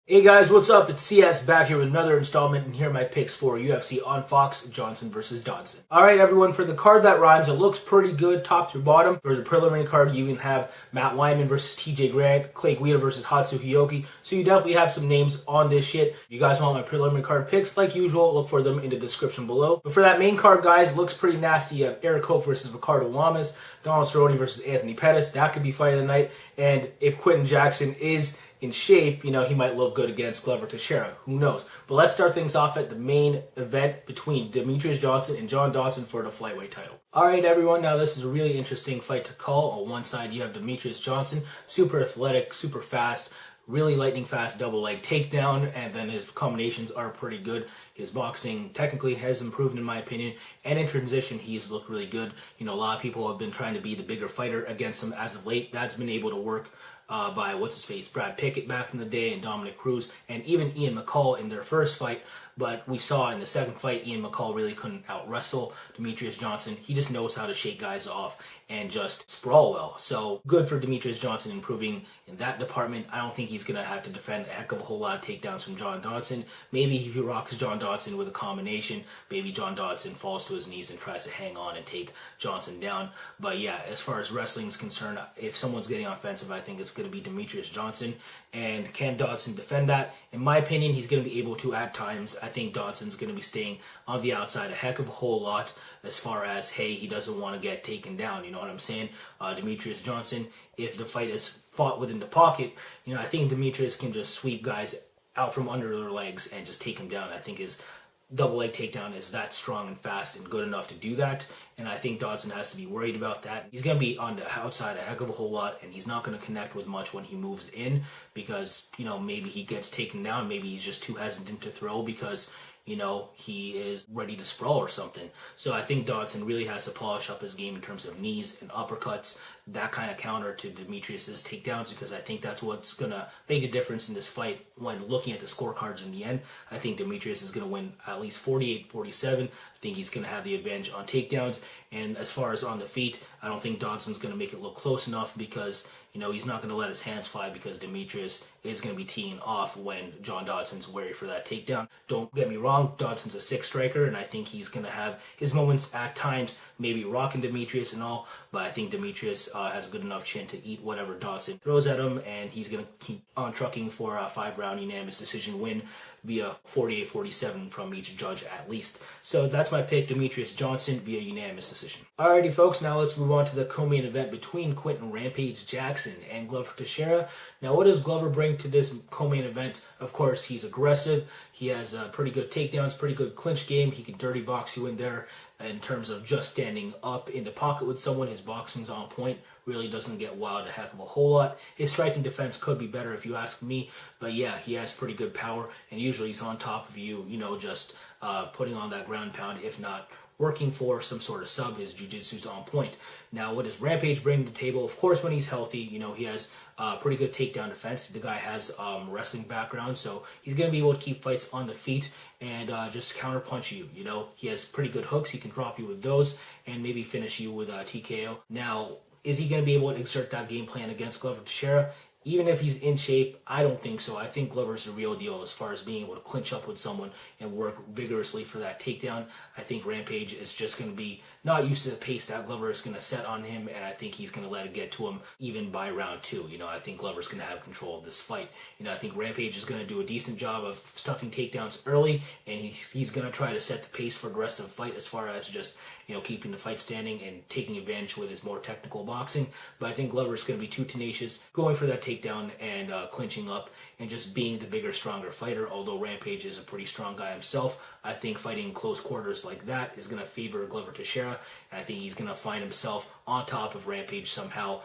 Hey guys, what's up? It's CS back here with another installment, and here are my picks for UFC on Fox, Johnson versus Dodson. Alright everyone, for the card that rhymes, it looks pretty good top through bottom. For the preliminary card, you even have Matt Wyman versus TJ Grant, Clay Guida versus Hatsu Hioki, so you definitely have some names on this shit. If you guys want my preliminary card picks, like usual, look for them in the description below. But for that main card, guys, it looks pretty nasty. You have Eric Hope versus Ricardo Lamas, Donald Cerrone versus Anthony Pettis. That could be fight of the night, and if Quinton Jackson is in shape, you know, he might look good against Glover Teixeira. Who knows? But let's start things off at the main event between Demetrious Johnson and John Dodson for the flyweight title. Alright everyone, now this is a really interesting fight to call. On one side you have Demetrious Johnson, super athletic, super fast, really lightning fast double leg takedown, and then his combinations are pretty good. His boxing technically has improved in my opinion, and in transition he's looked really good. You know, a lot of people have been trying to be the bigger fighter against him as of late. That's been able to work by what's-his-face, Brad Pickett back in the day, and Dominic Cruz, and even Ian McCall in their first fight. But we saw in the second fight, Ian McCall really couldn't out-wrestle Demetrious Johnson. He just knows how to shake guys off and just sprawl well. So good for Demetrious Johnson improving in that department. I don't think he's going to have to defend a heck of a whole lot of takedowns from John Dodson. Maybe if he rocks John Dodson with a combination, maybe John Dodson falls to his knees and tries to hang on and take Johnson down. But yeah, as far as wrestling is concerned, if someone's getting offensive, I think it's going to be Demetrious Johnson. And can Dodson defend that? In my opinion, he's going to be able to at times. I think Dodson's going to be staying on the outside a heck of a whole lot as far as, hey, he doesn't want to get taken down. You know what I'm saying? Demetrious Johnson, if the fight is fought within the pocket, you know, I think Demetrious can just sweep guys out from under their legs and just take him down. I think his double leg takedown is that strong and fast and good enough to do that, and I think Dodson has to be worried about that. He's going to be on the outside a heck of a whole lot, and he's not going to connect with much when he moves in because, you know, maybe he gets taken down, maybe he's just too hesitant to throw because, you know, he is ready to sprawl or something. So I think Dodson really has to polish up his game in terms of knees and uppercuts, that kind of counter to Demetrious's takedowns, because I think that's what's going to make a difference in this fight when looking at the scorecards in the end. I think Demetrious is going to win at least 48-47. I think he's going to have the advantage on takedowns. And as far as on the feet, I don't think Dodson's going to make it look close enough because, you know, he's not going to let his hands fly because Demetrious is going to be teeing off when John Dodson's wary for that takedown. Don't get me wrong, Dodson's a sick striker, and I think he's going to have his moments at times, maybe rocking Demetrious and all, but I think Demetrious has a good enough chin to eat whatever Dodson throws at him, and he's going to keep on trucking for a 5-round unanimous decision win via 48-47 from each judge at least. So that's my pick, Demetrious Johnson via unanimous decision. Alrighty folks, now let's move on to the co-main event between Quinton Rampage Jackson and Glover Teixeira. Now what does Glover bring to this co-main event? Of course, he's aggressive. He has pretty good takedowns, pretty good clinch game. He can dirty box you in there in terms of just standing up in the pocket with someone. His boxing's on point. Really doesn't get wild a heck of a whole lot. His striking defense could be better if you ask me. But yeah, he has pretty good power. And usually he's on top of you, you know, just putting on that ground pound, if not working for some sort of sub. His jiu-jitsu's on point. Now, what does Rampage bring to the table? Of course, when he's healthy, you know, he has pretty good takedown defense. The guy has wrestling background, so he's going to be able to keep fights on the feet and just counterpunch you. You know, he has pretty good hooks. He can drop you with those and maybe finish you with TKO. Now, is he going to be able to exert that game plan against Glover Teixeira? Even if he's in shape, I don't think so. I think Glover's the real deal as far as being able to clinch up with someone and work vigorously for that takedown. I think Rampage is just going to be not used to the pace that Glover is going to set on him, and I think he's going to let it get to him even by round 2. You know, I think Glover's going to have control of this fight. You know, I think Rampage is going to do a decent job of stuffing takedowns early, and he's going to try to set the pace for the rest of the fight as far as just, you know, keeping the fight standing and taking advantage with his more technical boxing. But I think Glover's going to be too tenacious, going for that takedown and clinching up and just being the bigger, stronger fighter. Although Rampage is a pretty strong guy himself, I think fighting close quarters like that is going to favor Glover Teixeira, and I think he's going to find himself on top of Rampage somehow,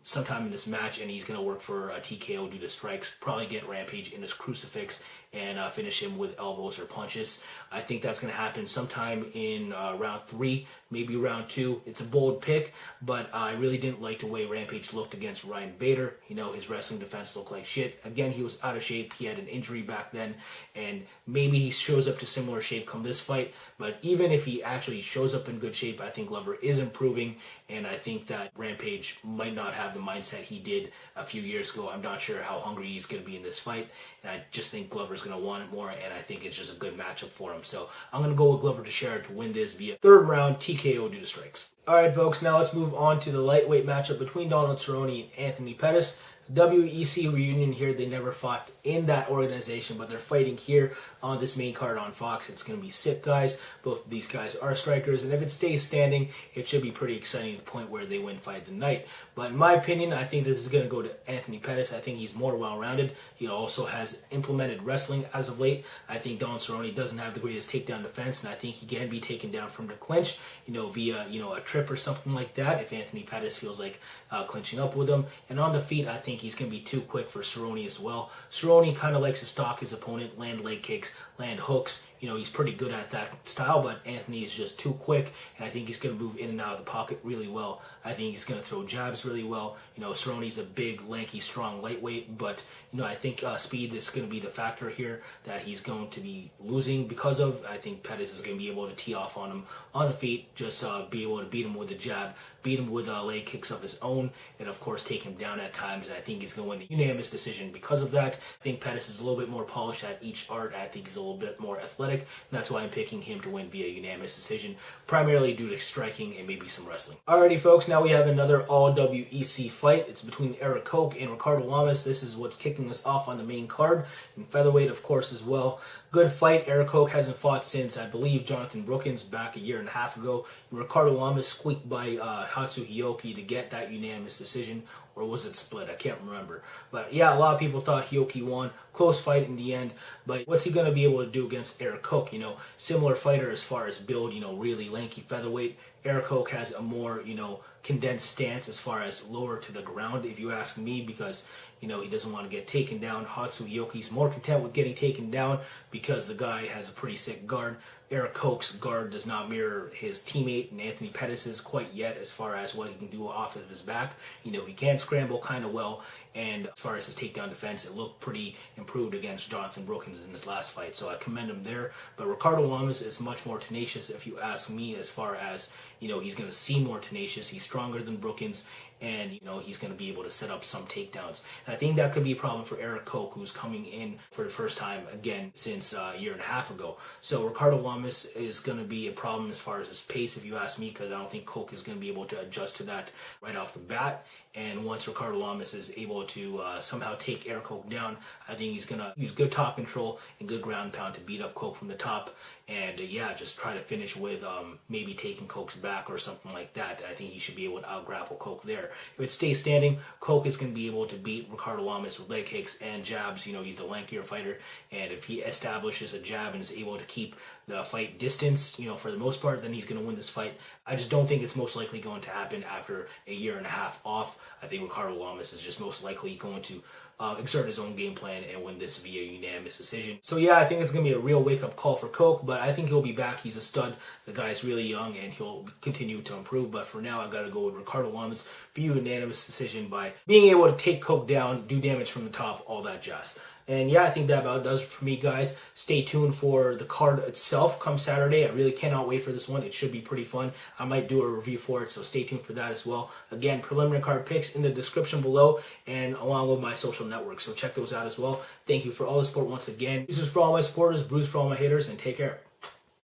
sometime in this match, and he's going to work for a TKO due to strikes, probably get Rampage in his crucifix and finish him with elbows or punches. I think that's going to happen sometime in round 3, maybe round 2. It's a bold pick, but I really didn't like the way Rampage looked against Ryan Bader. You know, his wrestling defense looked like shit. Again, he was out of shape. He had an injury back then, and maybe he shows up to similar shape come this fight, but even if he actually shows up in good shape, I think Glover is improving, and I think that Rampage might not have the mindset he did a few years ago. I'm not sure how hungry he's going to be in this fight, and I just think Glover's going to want it more, and I think it's just a good matchup for him. So I'm going to go with Glover Teixeira to win this via third round TKO due to strikes. Alright folks, now let's move on to the lightweight matchup between Donald Cerrone and Anthony Pettis. WEC reunion here. They never fought in that organization, but they're fighting here on this main card on Fox. It's going to be sick, guys. Both of these guys are strikers, and if it stays standing, it should be pretty exciting to the point where they win fight the night. But in my opinion, I think this is going to go to Anthony Pettis. I think he's more well-rounded. He also has implemented wrestling as of late. I think Donald Cerrone doesn't have the greatest takedown defense, and I think he can be taken down from the clinch, via, a trip or something like that, if Anthony Pettis feels like clinching up with him. And on the feet, I think he's going to be too quick for Cerrone as well. Cerrone kind of likes to stalk his opponent, land leg kicks, land hooks. He's pretty good at that style, but Anthony is just too quick, and I think he's going to move in and out of the pocket really well. I think he's going to throw jabs really well. Cerrone's a big, lanky, strong lightweight, but, I think speed is going to be the factor here that he's going to be losing because of. I think Pettis is going to be able to tee off on him on the feet, just be able to beat him with a jab, beat him with leg kicks of his own, and of course take him down at times. And I think he's going to win a unanimous decision because of that. I think Pettis is a little bit more polished at each art. I think he's a little bit more athletic, and that's why I'm picking him to win via unanimous decision, primarily due to striking and maybe some wrestling. Alrighty folks, now we have another all WEC fight. It's between Eric Koch and Ricardo Lamas. This is what's kicking us off on the main card. In featherweight, of course, as well. Good fight. Eric Koch hasn't fought since, I believe, Jonathan Brookins back a year and a half ago. Ricardo Lamas squeaked by Hatsu Hioki to get that unanimous decision, or was it split? I can't remember. But yeah, a lot of people thought Hioki won. Close fight in the end. But what's he going to be able to do against Eric Koch? Similar fighter as far as build, really lanky featherweight. Eric Koch has a more, condensed stance as far as lower to the ground, if you ask me, because, he doesn't want to get taken down. Hatsu Hioki's more content with getting taken down because the guy has a pretty sick guard. Eric Koch's guard does not mirror his teammate and Anthony Pettis' quite yet as far as what he can do off of his back. He can scramble kind of well, and as far as his takedown defense, it looked pretty improved against Jonathan Brookins in his last fight, so I commend him there. But Ricardo Lamas is much more tenacious, if you ask me, as far as, he's going to seem more tenacious. He's stronger than Brookins, and, he's going to be able to set up some takedowns. And I think that could be a problem for Eric Koch, who's coming in for the first time, again, since a year and a half ago. So Ricardo Lamas is going to be a problem as far as his pace, if you ask me, because I don't think Koch is going to be able to adjust to that right off the bat. And once Ricardo Lamas is able to somehow take Eric Koch down, I think he's going to use good top control and good ground and pound to beat up Koch from the top. And just try to finish with maybe taking Koch's back or something like that. I think he should be able to out-grapple Koch there. If it stays standing, Koch is going to be able to beat Ricardo Lamas with leg kicks and jabs. He's the lankier fighter. And if he establishes a jab and is able to keep the fight distance, for the most part, then he's going to win this fight. I just don't think it's most likely going to happen after a year and a half off. I think Ricardo Lamas is just most likely going to exert his own game plan and win this via unanimous decision. So yeah, I think it's going to be a real wake-up call for Koch, but I think he'll be back. He's a stud. The guy's really young, and he'll continue to improve. But for now, I've got to go with Ricardo Lamas via unanimous decision by being able to take Koch down, do damage from the top, all that jazz. And yeah, I think that about does it for me, guys. Stay tuned for the card itself come Saturday. I really cannot wait for this one. It should be pretty fun. I might do a review for it, so stay tuned for that as well. Again, preliminary card picks in the description below and along with my social networks, so check those out as well. Thank you for all the support once again. This is for all my supporters, bruise for all my haters, and take care.